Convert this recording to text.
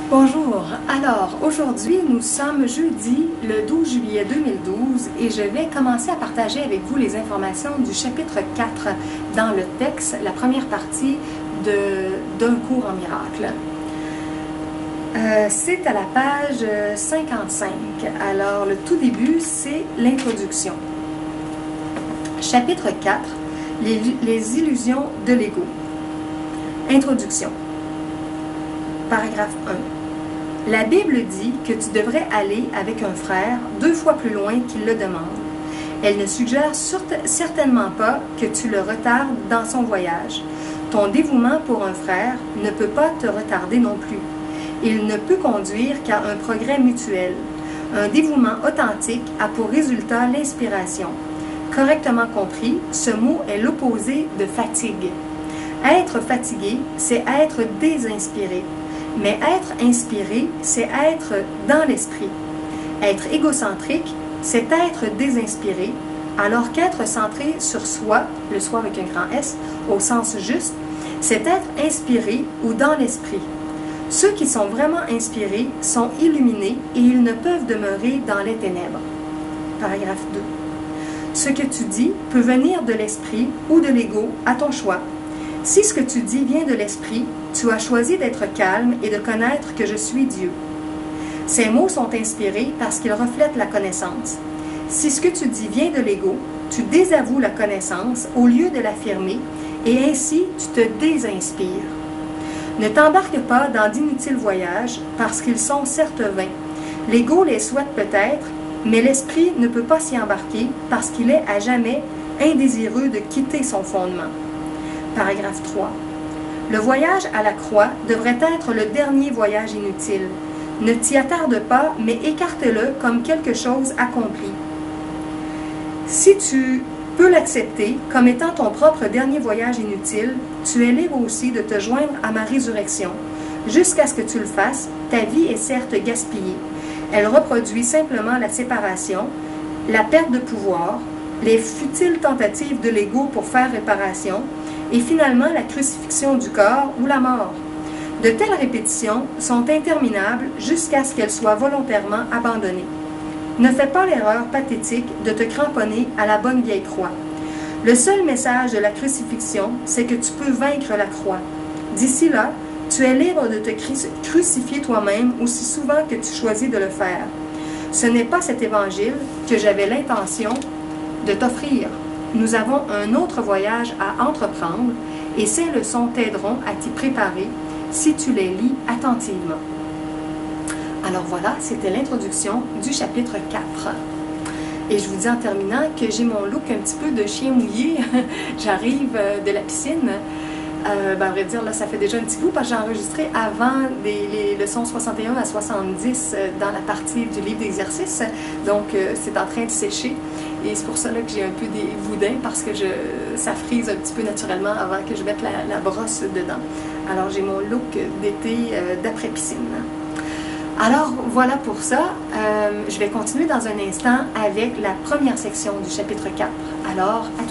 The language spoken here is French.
Bonjour, alors aujourd'hui nous sommes jeudi le 12 juillet 2012 et je vais commencer à partager avec vous les informations du chapitre 4 dans le texte, la première partie d'un cours en miracle. C'est à la page 55, alors le tout début c'est l'introduction. Chapitre 4, les illusions de l'ego. Introduction. Paragraphe 1. La Bible dit que tu devrais aller avec un frère 2 fois plus loin qu'il le demande. Elle ne suggère certainement pas que tu le retardes dans son voyage. Ton dévouement pour un frère ne peut pas te retarder non plus. Il ne peut conduire qu'à un progrès mutuel. Un dévouement authentique a pour résultat l'inspiration. Correctement compris, ce mot est l'opposé de fatigue. Être fatigué, c'est être désinspiré. Mais être inspiré, c'est être dans l'esprit. Être égocentrique, c'est être désinspiré, alors qu'être centré sur soi, le soi avec un grand S, au sens juste, c'est être inspiré ou dans l'esprit. Ceux qui sont vraiment inspirés sont illuminés et ils ne peuvent demeurer dans les ténèbres. Paragraphe 2. Ce que tu dis peut venir de l'esprit ou de l'ego à ton choix. Si ce que tu dis vient de l'esprit, tu as choisi d'être calme et de connaître que je suis Dieu. Ces mots sont inspirés parce qu'ils reflètent la connaissance. Si ce que tu dis vient de l'ego, tu désavoues la connaissance au lieu de l'affirmer et ainsi tu te désinspires. Ne t'embarque pas dans d'inutiles voyages parce qu'ils sont certes vains. L'ego les souhaite peut-être, mais l'esprit ne peut pas s'y embarquer parce qu'il est à jamais indésireux de quitter son fondement. Paragraphe 3. Le voyage à la croix devrait être le dernier voyage inutile. Ne t'y attarde pas, mais écarte-le comme quelque chose accompli. Si tu peux l'accepter comme étant ton propre dernier voyage inutile, tu es libre aussi de te joindre à ma résurrection. Jusqu'à ce que tu le fasses, ta vie est certes gaspillée. Elle reproduit simplement la séparation, la perte de pouvoir, les futiles tentatives de l'ego pour faire réparation, et finalement la crucifixion du corps ou la mort. De telles répétitions sont interminables jusqu'à ce qu'elles soient volontairement abandonnées. Ne fais pas l'erreur pathétique de te cramponner à la bonne vieille croix. Le seul message de la crucifixion, c'est que tu peux vaincre la croix. D'ici là, tu es libre de te crucifier toi-même aussi souvent que tu choisis de le faire. Ce n'est pas cet évangile que j'avais l'intention de t'offrir. Nous avons un autre voyage à entreprendre et ces leçons t'aideront à t'y préparer si tu les lis attentivement. Alors voilà, c'était l'introduction du chapitre 4. Et je vous dis en terminant que j'ai mon look un petit peu de chien mouillé. J'arrive de la piscine. À vrai dire, là, ça fait déjà un petit bout parce que j'ai enregistré avant les leçons 61 à 70 dans la partie du livre d'exercice. Donc, c'est en train de sécher. Et c'est pour ça là, que j'ai un peu des boudins parce que ça frise un petit peu naturellement avant que je mette la brosse dedans. Alors, j'ai mon look d'été d'après-piscine. Alors, voilà pour ça. Je vais continuer dans un instant avec la première section du chapitre 4. Alors, à